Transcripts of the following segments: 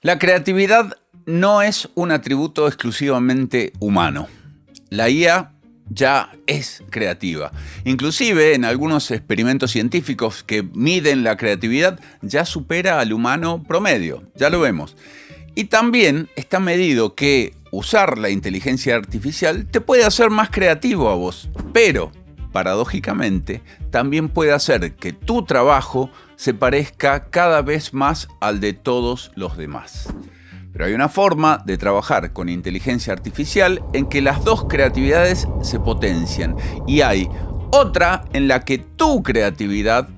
La creatividad no es un atributo exclusivamente humano. La IA ya es creativa. Inclusive en algunos experimentos científicos que miden la creatividad ya supera al humano promedio, ya lo vemos. Y también está medido que usar la inteligencia artificial te puede hacer más creativo a vos, pero paradójicamente también puede hacer que tu trabajo se parezca cada vez más al de todos los demás. Pero hay una forma de trabajar con inteligencia artificial en que las dos creatividades se potencian y hay otra en la que tu creatividad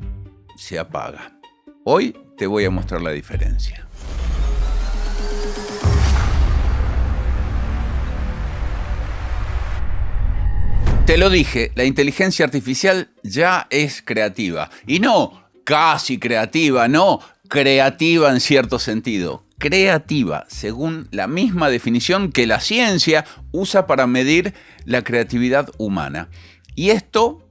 se apaga. Hoy te voy a mostrar la diferencia. Te lo dije, la inteligencia artificial ya es creativa. Y no casi creativa, no creativa en cierto sentido. Creativa, según la misma definición que la ciencia usa para medir la creatividad humana. Y esto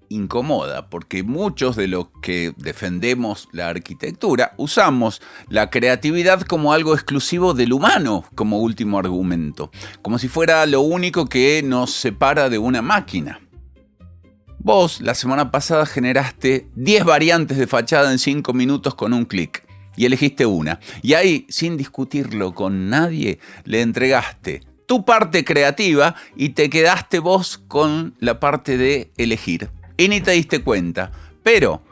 incomoda, porque muchos de los que defendemos la arquitectura usamos la creatividad como algo exclusivo del humano, como último argumento, como si fuera lo único que nos separa de una máquina. Vos, la semana pasada, generaste 10 variantes de fachada en 5 minutos con un clic. Y elegiste una. Y ahí, sin discutirlo con nadie, le entregaste tu parte creativa y te quedaste vos con la parte de elegir. Y ni te diste cuenta. Pero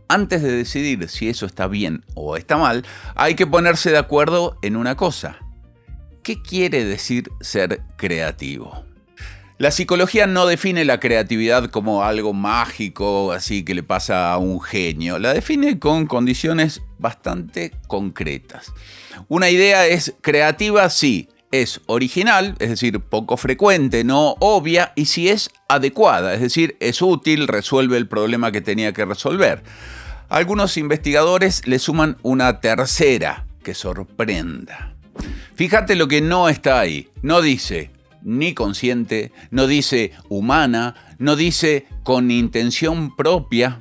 antes de decidir si eso está bien o está mal, hay que ponerse de acuerdo en una cosa. ¿Qué quiere decir ser creativo? La psicología no define la creatividad como algo mágico, así que le pasa a un genio. La define con condiciones bastante concretas. Una idea es creativa si es original, es decir, poco frecuente, no obvia, y si es adecuada, es decir, es útil, resuelve el problema que tenía que resolver. Algunos investigadores le suman una tercera que sorprenda. Fíjate lo que no está ahí. No dice ni consciente, no dice humana, no dice con intención propia.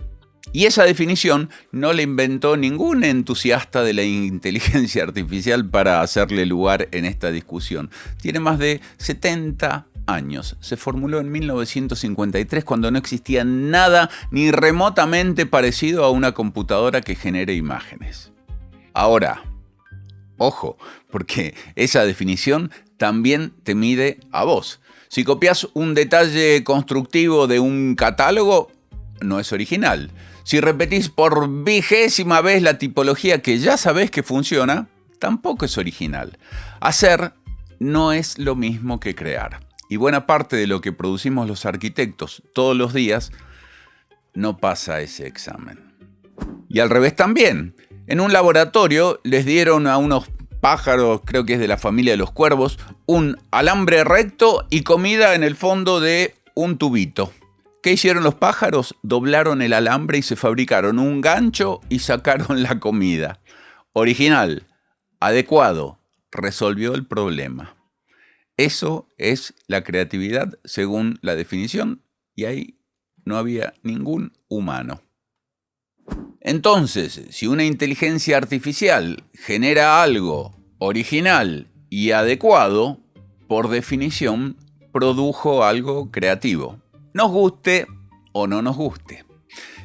Y esa definición no la inventó ningún entusiasta de la inteligencia artificial para hacerle lugar en esta discusión. Tiene más de 70 años. Se formuló en 1953 cuando no existía nada ni remotamente parecido a una computadora que genere imágenes. Ahora, ojo, porque esa definición también te mide a vos. Si copias un detalle constructivo de un catálogo, no es original. Si repetís por 20ª vez la tipología que ya sabés que funciona, tampoco es original. Hacer no es lo mismo que crear. Y buena parte de lo que producimos los arquitectos todos los días no pasa ese examen. Y al revés también. En un laboratorio les dieron a unos pájaros, creo que es de la familia de los cuervos, un alambre recto y comida en el fondo de un tubito. ¿Qué hicieron los pájaros? Doblaron el alambre y se fabricaron un gancho y sacaron la comida. Original, adecuado, resolvió el problema. Eso es la creatividad según la definición, y ahí no había ningún humano. Entonces, si una inteligencia artificial genera algo original y adecuado, por definición, produjo algo creativo. Nos guste o no nos guste.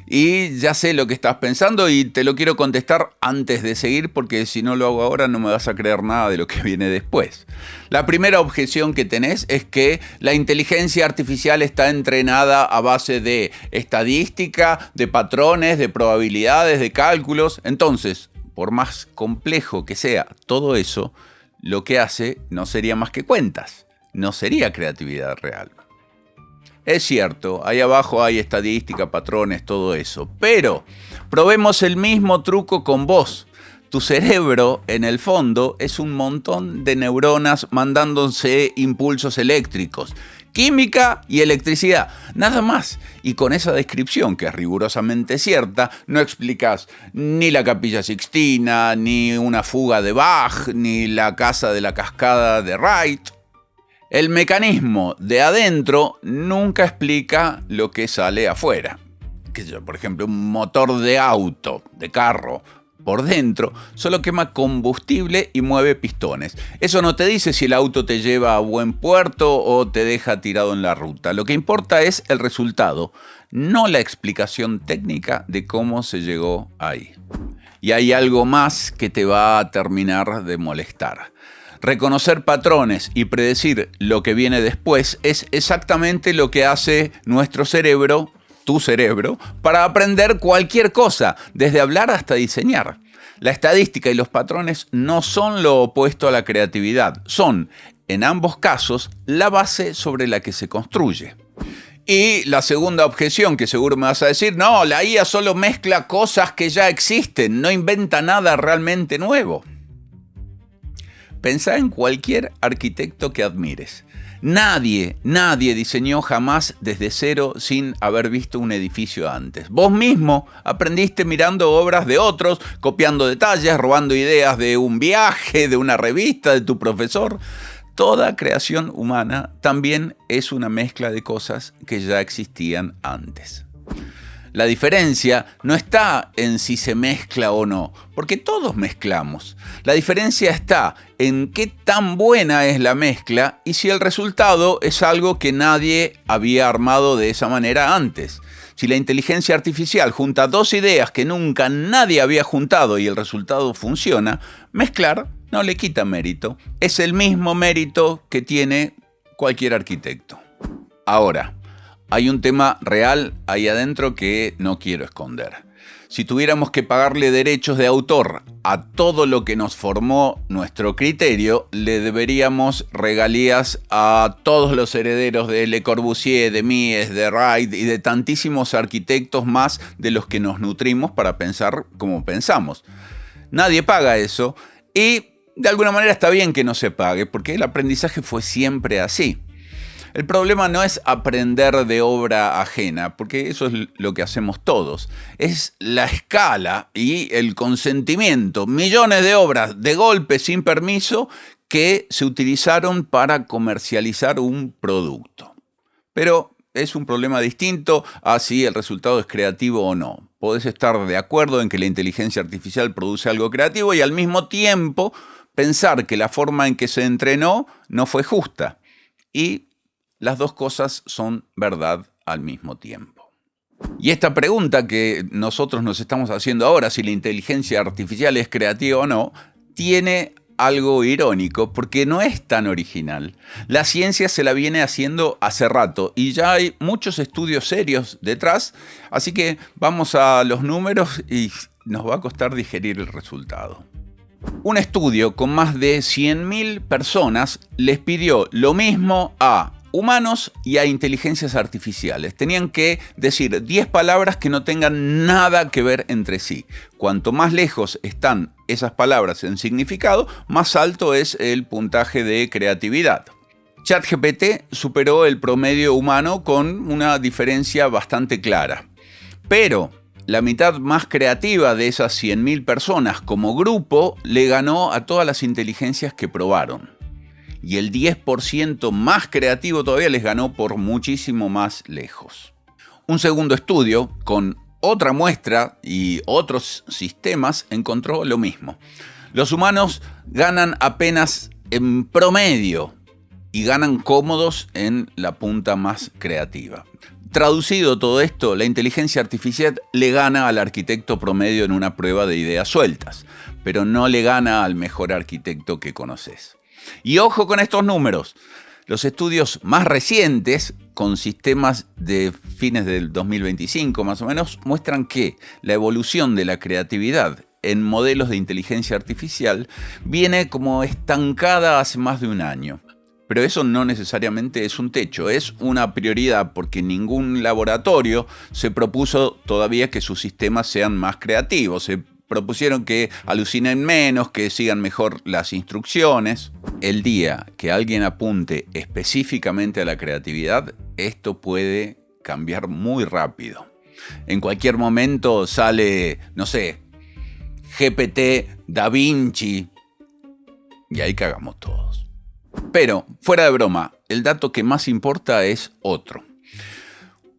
Y ya sé lo que estás pensando y te lo quiero contestar antes de seguir, porque si no lo hago ahora no me vas a creer nada de lo que viene después. La primera objeción que tenés es que la inteligencia artificial está entrenada a base de estadística, de patrones, de probabilidades, de cálculos. Entonces, por más complejo que sea todo eso, lo que hace no sería más que cuentas, no sería creatividad real. Es cierto, ahí abajo hay estadística, patrones, todo eso. Pero probemos el mismo truco con vos. Tu cerebro, en el fondo, es un montón de neuronas mandándose impulsos eléctricos. Química y electricidad, nada más. Y con esa descripción, que es rigurosamente cierta, no explicas ni la Capilla Sixtina, ni una fuga de Bach, ni la casa de la cascada de Wright. El mecanismo de adentro nunca explica lo que sale afuera. Por ejemplo, un motor de auto, de carro, por dentro, solo quema combustible y mueve pistones. Eso no te dice si el auto te lleva a buen puerto o te deja tirado en la ruta. Lo que importa es el resultado, no la explicación técnica de cómo se llegó ahí. Y hay algo más que te va a terminar de molestar. Reconocer patrones y predecir lo que viene después es exactamente lo que hace nuestro cerebro, tu cerebro, para aprender cualquier cosa, desde hablar hasta diseñar. La estadística y los patrones no son lo opuesto a la creatividad, son, en ambos casos, la base sobre la que se construye. Y la segunda objeción, que seguro me vas a decir, no, la IA solo mezcla cosas que ya existen, no inventa nada realmente nuevo. Pensá en cualquier arquitecto que admires. Nadie diseñó jamás desde cero sin haber visto un edificio antes. Vos mismo aprendiste mirando obras de otros, copiando detalles, robando ideas de un viaje, de una revista, de tu profesor. Toda creación humana también es una mezcla de cosas que ya existían antes. La diferencia no está en si se mezcla o no, porque todos mezclamos. La diferencia está en qué tan buena es la mezcla y si el resultado es algo que nadie había armado de esa manera antes. Si la inteligencia artificial junta dos ideas que nunca nadie había juntado y el resultado funciona, mezclar no le quita mérito. Es el mismo mérito que tiene cualquier arquitecto. Ahora, hay un tema real ahí adentro que no quiero esconder. Si tuviéramos que pagarle derechos de autor a todo lo que nos formó nuestro criterio, le deberíamos regalías a todos los herederos de Le Corbusier, de Mies, de Wright y de tantísimos arquitectos más de los que nos nutrimos para pensar como pensamos. Nadie paga eso y de alguna manera está bien que no se pague, porque el aprendizaje fue siempre así. El problema no es aprender de obra ajena, porque eso es lo que hacemos todos. Es la escala y el consentimiento. Millones de obras de golpe sin permiso que se utilizaron para comercializar un producto. Pero es un problema distinto a si el resultado es creativo o no. Podés estar de acuerdo en que la inteligencia artificial produce algo creativo y al mismo tiempo pensar que la forma en que se entrenó no fue justa. Y las dos cosas son verdad al mismo tiempo. Y esta pregunta que nosotros nos estamos haciendo ahora, si la inteligencia artificial es creativa o no, tiene algo irónico porque no es tan original. La ciencia se la viene haciendo hace rato y ya hay muchos estudios serios detrás, así que vamos a los números y nos va a costar digerir el resultado. Un estudio con más de 100.000 personas les pidió lo mismo a humanos y a inteligencias artificiales. Tenían que decir 10 palabras que no tengan nada que ver entre sí. Cuanto más lejos están esas palabras en significado, más alto es el puntaje de creatividad. ChatGPT superó el promedio humano con una diferencia bastante clara. Pero la mitad más creativa de esas 100.000 personas como grupo le ganó a todas las inteligencias que probaron. Y el 10% más creativo todavía les ganó por muchísimo más lejos. Un segundo estudio, con otra muestra y otros sistemas, encontró lo mismo. Los humanos ganan apenas en promedio y ganan cómodos en la punta más creativa. Traducido todo esto, la inteligencia artificial le gana al arquitecto promedio en una prueba de ideas sueltas, pero no le gana al mejor arquitecto que conoces. Y ojo con estos números. Los estudios más recientes, con sistemas de fines del 2025 más o menos, muestran que la evolución de la creatividad en modelos de inteligencia artificial viene como estancada hace más de un año. Pero eso no necesariamente es un techo, es una prioridad porque ningún laboratorio se propuso todavía que sus sistemas sean más creativos. Se propusieron que alucinen menos, que sigan mejor las instrucciones. El día que alguien apunte específicamente a la creatividad, esto puede cambiar muy rápido. En cualquier momento sale, no sé, GPT, Da Vinci, y ahí cagamos todos. Pero, fuera de broma, el dato que más importa es otro.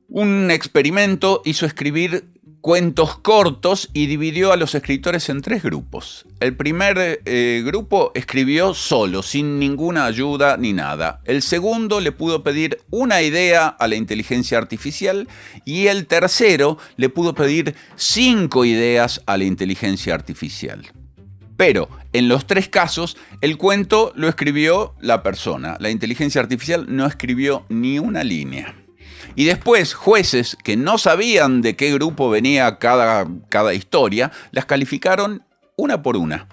Un experimento hizo escribir cuentos cortos y dividió a los escritores en 3 grupos. El primer grupo escribió solo, sin ninguna ayuda ni nada. El segundo le pudo pedir una idea a la inteligencia artificial y el tercero le pudo pedir 5 ideas a la inteligencia artificial. Pero en los 3 casos, el cuento lo escribió la persona. La inteligencia artificial no escribió ni una línea. Y después, jueces que no sabían de qué grupo venía cada historia, las calificaron una por una.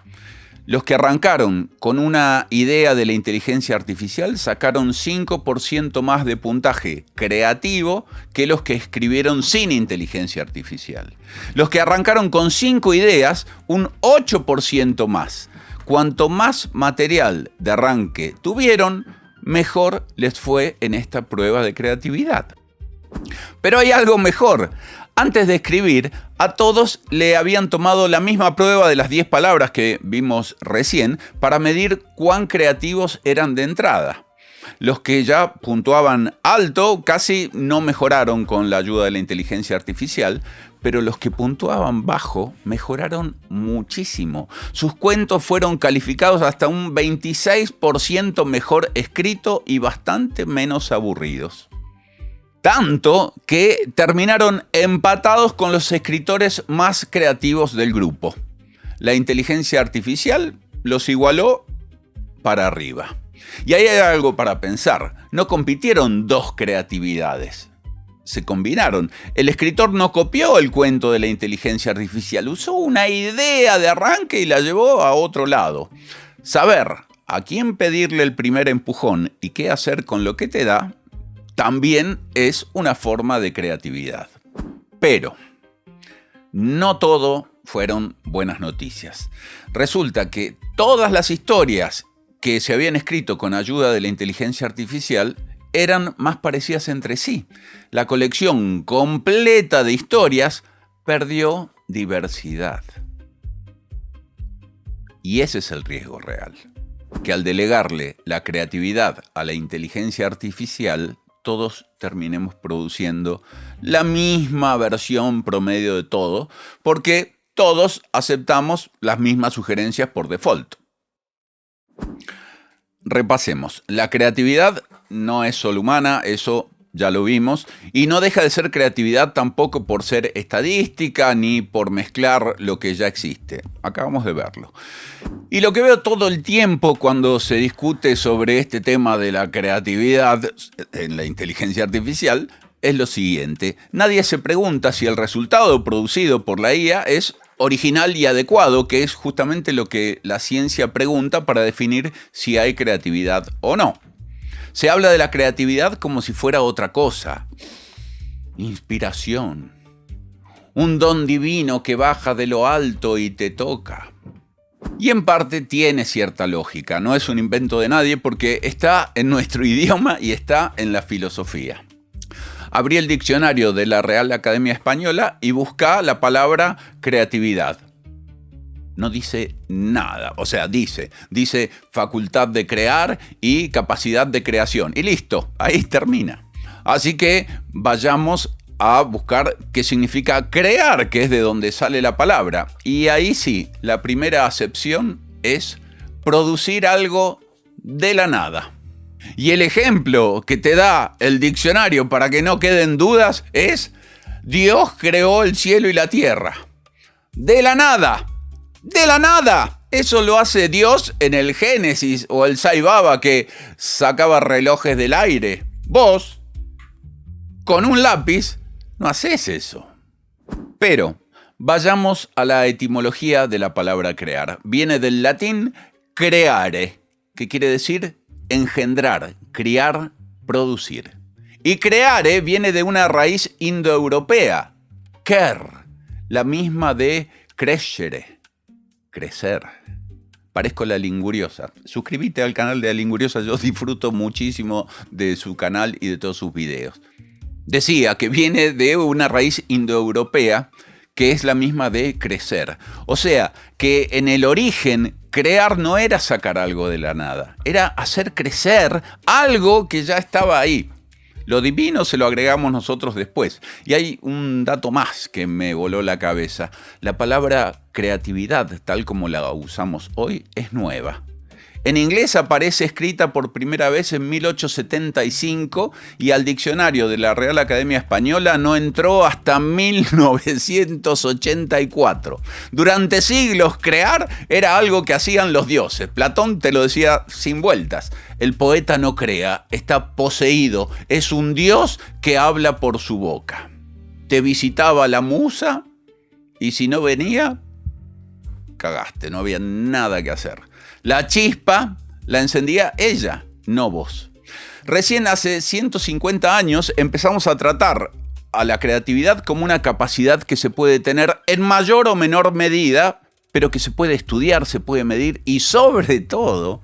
Los que arrancaron con una idea de la inteligencia artificial sacaron 5% más de puntaje creativo que los que escribieron sin inteligencia artificial. Los que arrancaron con 5 ideas, un 8% más. Cuanto más material de arranque tuvieron, mejor les fue en esta prueba de creatividad. Pero hay algo mejor. Antes de escribir, a todos le habían tomado la misma prueba de las 10 palabras que vimos recién para medir cuán creativos eran de entrada. Los que ya puntuaban alto casi no mejoraron con la ayuda de la inteligencia artificial, pero los que puntuaban bajo mejoraron muchísimo. Sus cuentos fueron calificados hasta un 26% mejor escrito y bastante menos aburridos. Tanto que terminaron empatados con los escritores más creativos del grupo. La inteligencia artificial los igualó para arriba. Y ahí hay algo para pensar. No compitieron 2 creatividades. Se combinaron. El escritor no copió el cuento de la inteligencia artificial. Usó una idea de arranque y la llevó a otro lado. Saber a quién pedirle el primer empujón y qué hacer con lo que te da también es una forma de creatividad. Pero no todo fueron buenas noticias. Resulta que todas las historias que se habían escrito con ayuda de la inteligencia artificial eran más parecidas entre sí. La colección completa de historias perdió diversidad. Y ese es el riesgo real. Que al delegarle la creatividad a la inteligencia artificial, todos terminemos produciendo la misma versión promedio de todo, porque todos aceptamos las mismas sugerencias por default. Repasemos. La creatividad no es solo humana, eso ya lo vimos, y no deja de ser creatividad tampoco por ser estadística ni por mezclar lo que ya existe. Acabamos de verlo. Y lo que veo todo el tiempo cuando se discute sobre este tema de la creatividad en la inteligencia artificial es lo siguiente. Nadie se pregunta si el resultado producido por la IA es original y adecuado, que es justamente lo que la ciencia pregunta para definir si hay creatividad o no. Se habla de la creatividad como si fuera otra cosa. Inspiración. Un don divino que baja de lo alto y te toca. Y en parte tiene cierta lógica. No es un invento de nadie porque está en nuestro idioma y está en la filosofía. Abrí el diccionario de la Real Academia Española y busca la palabra creatividad. No dice nada, o sea, dice facultad de crear y capacidad de creación. Y listo, ahí termina. Así que vayamos a buscar qué significa crear, que es de donde sale la palabra. Y ahí sí, la primera acepción es producir algo de la nada. Y el ejemplo que te da el diccionario para que no queden dudas es: Dios creó el cielo y la tierra. De la nada. De la nada. Eso lo hace Dios en el Génesis o el Sai Baba que sacaba relojes del aire. Vos, con un lápiz, no haces eso. Pero vayamos a la etimología de la palabra crear. Viene del latín creare, que quiere decir engendrar, criar, producir. Y creare viene de una raíz indoeuropea, ker, la misma de crescere, crecer. Parezco la Linguriosa. Suscríbete al canal de la Linguriosa, yo disfruto muchísimo de su canal y de todos sus videos. Decía que viene de una raíz indoeuropea que es la misma de crecer. O sea, que en el origen crear no era sacar algo de la nada, era hacer crecer algo que ya estaba ahí. Lo divino se lo agregamos nosotros después. Y hay un dato más que me voló la cabeza. La palabra creatividad, tal como la usamos hoy, es nueva. En inglés aparece escrita por primera vez en 1875 y al diccionario de la Real Academia Española no entró hasta 1984. Durante siglos crear era algo que hacían los dioses. Platón te lo decía sin vueltas. El poeta no crea, está poseído, es un dios que habla por su boca. Te visitaba la musa y si no venía, cagaste, no había nada que hacer. La chispa la encendía ella, no vos. Recién hace 150 años empezamos a tratar a la creatividad como una capacidad que se puede tener en mayor o menor medida, pero que se puede estudiar, se puede medir y sobre todo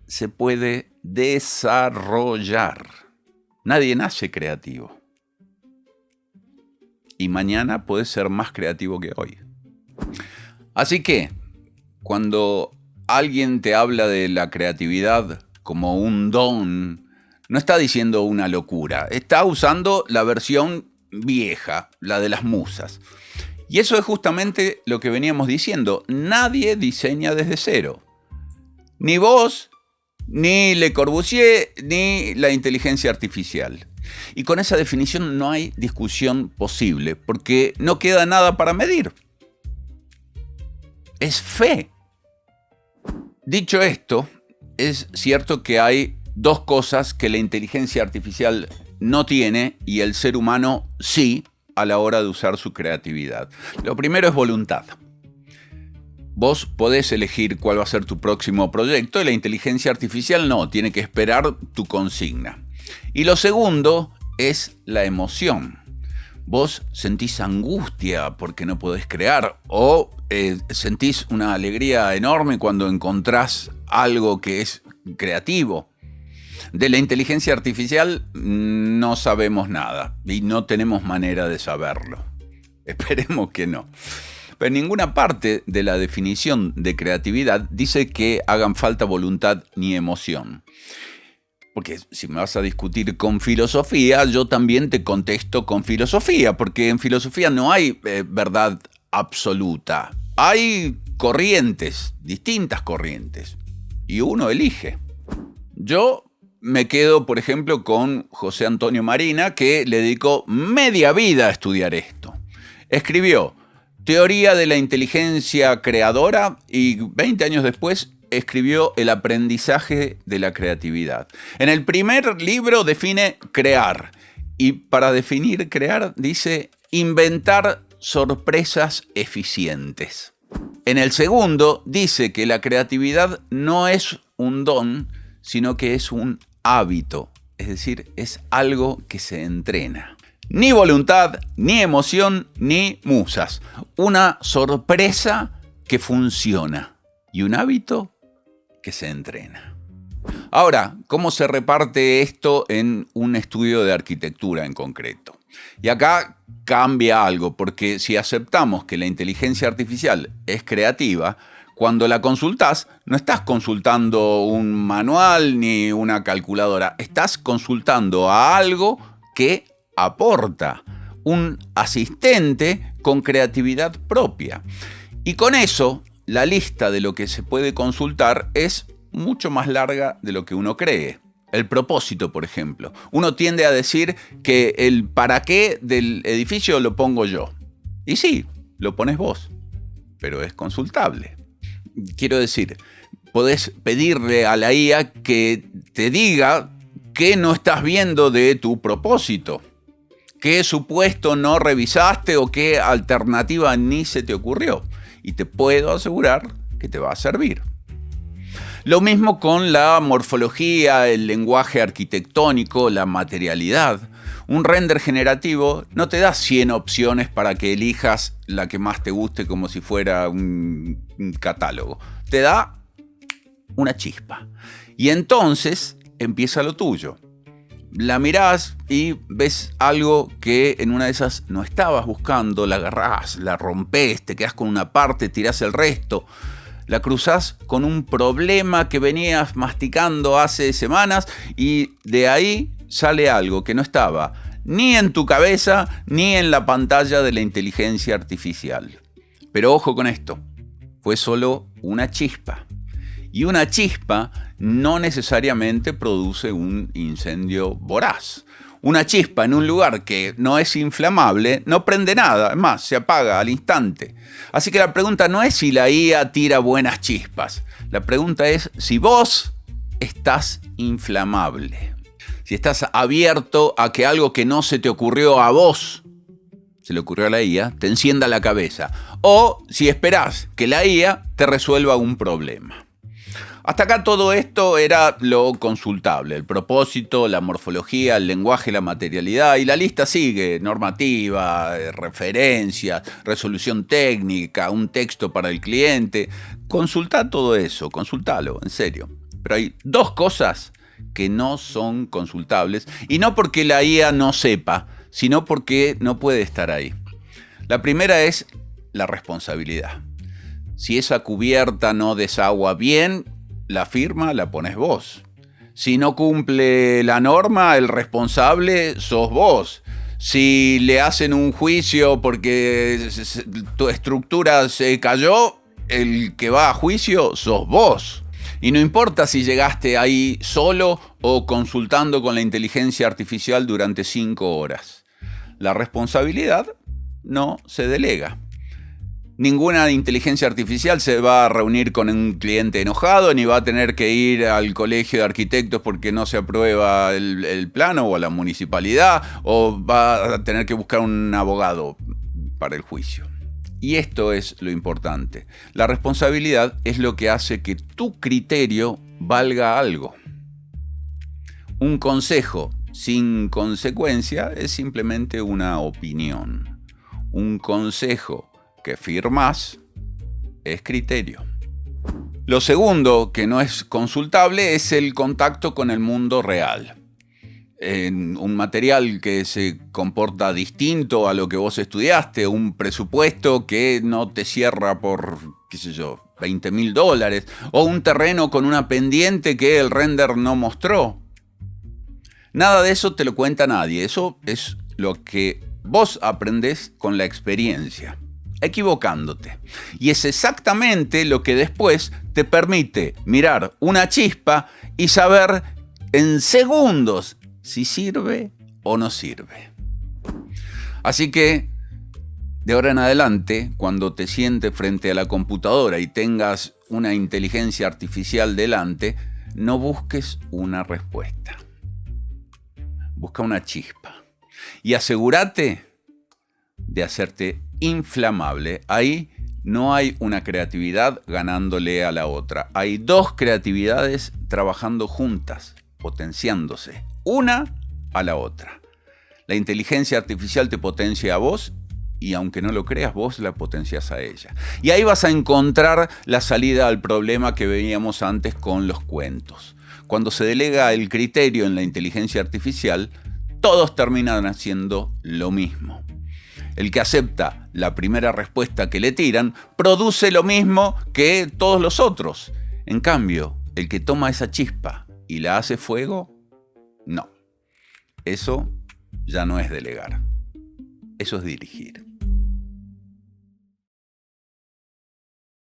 se puede desarrollar. Nadie nace creativo. Y mañana puede ser más creativo que hoy. Así que, cuando alguien te habla de la creatividad como un don, no está diciendo una locura, está usando la versión vieja, la de las musas. Y eso es justamente lo que veníamos diciendo, nadie diseña desde cero. Ni vos, ni Le Corbusier, ni la inteligencia artificial. Y con esa definición no hay discusión posible, porque no queda nada para medir. Es fe. Dicho esto, es cierto que hay dos cosas que la inteligencia artificial no tiene y el ser humano sí a la hora de usar su creatividad. Lo primero es voluntad. Vos podés elegir cuál va a ser tu próximo proyecto y la inteligencia artificial no, tiene que esperar tu consigna. Y lo segundo es la emoción. Vos sentís angustia porque no podés crear o sentís una alegría enorme cuando encontrás algo que es creativo. De la inteligencia artificial no sabemos nada y no tenemos manera de saberlo. Esperemos que no. Pero en ninguna parte de la definición de creatividad dice que hagan falta voluntad ni emoción. Porque si me vas a discutir con filosofía, yo también te contesto con filosofía, porque en filosofía no hay verdad absoluta. Hay corrientes, distintas corrientes, y uno elige. Yo me quedo, por ejemplo, con José Antonio Marina, que le dedicó media vida a estudiar esto. Escribió Teoría de la Inteligencia Creadora y 20 años después escribió El aprendizaje de la creatividad. En el primer libro define crear y para definir crear dice inventar sorpresas eficientes. En el segundo dice que la creatividad no es un don, sino que es un hábito, es decir, es algo que se entrena. Ni voluntad, ni emoción, ni musas. Una sorpresa que funciona y un hábito que se entrena. Ahora, ¿cómo se reparte esto en un estudio de arquitectura en concreto? Y acá cambia algo, porque si aceptamos que la inteligencia artificial es creativa, cuando la consultás, no estás consultando un manual ni una calculadora, estás consultando a algo que aporta, un asistente con creatividad propia. Y con eso, la lista de lo que se puede consultar es mucho más larga de lo que uno cree. El propósito, por ejemplo. Uno tiende a decir que el para qué del edificio lo pongo yo. Y sí, lo pones vos, pero es consultable. Quiero decir, podés pedirle a la IA que te diga qué no estás viendo de tu propósito, qué supuesto no revisaste o qué alternativa ni se te ocurrió. Y te puedo asegurar que te va a servir. Lo mismo con la morfología, el lenguaje arquitectónico, la materialidad. Un render generativo no te da 100 opciones para que elijas la que más te guste como si fuera un catálogo. Te da una chispa. Y entonces empieza lo tuyo. La mirás y ves algo que en una de esas no estabas buscando, la agarrás, la rompés, te quedás con una parte, tirás el resto. La cruzás con un problema que venías masticando hace semanas y de ahí sale algo que no estaba ni en tu cabeza ni en la pantalla de la inteligencia artificial. Pero ojo con esto, fue solo una chispa. Y una chispa no necesariamente produce un incendio voraz. Una chispa en un lugar que no es inflamable no prende nada, es más, se apaga al instante. Así que la pregunta no es si la IA tira buenas chispas. La pregunta es si vos estás inflamable. Si estás abierto a que algo que no se te ocurrió a vos, se le ocurrió a la IA, te encienda la cabeza. O si esperás que la IA te resuelva un problema. Hasta acá todo esto era lo consultable, el propósito, la morfología, el lenguaje, la materialidad, y la lista sigue: normativa, referencias, resolución técnica, un texto para el cliente. Consultá todo eso, consultalo, en serio. Pero hay dos cosas que no son consultables, y no porque la IA no sepa, sino porque no puede estar ahí. La primera es la responsabilidad. Si esa cubierta no desagua bien, la firma la pones vos. Si no cumple la norma, el responsable sos vos. Si le hacen un juicio porque tu estructura se cayó, el que va a juicio sos vos. Y no importa si llegaste ahí solo o consultando con la inteligencia artificial durante 5 horas. La responsabilidad no se delega. Ninguna inteligencia artificial se va a reunir con un cliente enojado, ni va a tener que ir al colegio de arquitectos porque no se aprueba el plano, o a la municipalidad, o va a tener que buscar un abogado para el juicio. Y esto es lo importante. La responsabilidad es lo que hace que tu criterio valga algo. Un consejo sin consecuencia es simplemente una opinión. Un consejo que firmas es criterio. Lo segundo que no es consultable es el contacto con el mundo real. En un material que se comporta distinto a lo que vos estudiaste, un presupuesto que no te cierra por, qué sé yo, $20.000, o un terreno con una pendiente que el render no mostró. Nada de eso te lo cuenta nadie. Eso es lo que vos aprendés con la experiencia, equivocándote. Y es exactamente lo que después te permite mirar una chispa y saber en segundos si sirve o no sirve. Así que, de ahora en adelante, cuando te sientes frente a la computadora y tengas una inteligencia artificial delante, no busques una respuesta. Busca una chispa. Y asegúrate de hacerte inflamable. Ahí no hay una creatividad ganándole a la otra. Hay dos creatividades trabajando juntas, potenciándose, una a la otra. La inteligencia artificial te potencia a vos, y aunque no lo creas, vos la potencias a ella. Y ahí vas a encontrar la salida al problema que veíamos antes con los cuentos. Cuando se delega el criterio en la inteligencia artificial, todos terminan haciendo lo mismo. El que acepta la primera respuesta que le tiran produce lo mismo que todos los otros. En cambio, el que toma esa chispa y la hace fuego, no. Eso ya no es delegar. Eso es dirigir.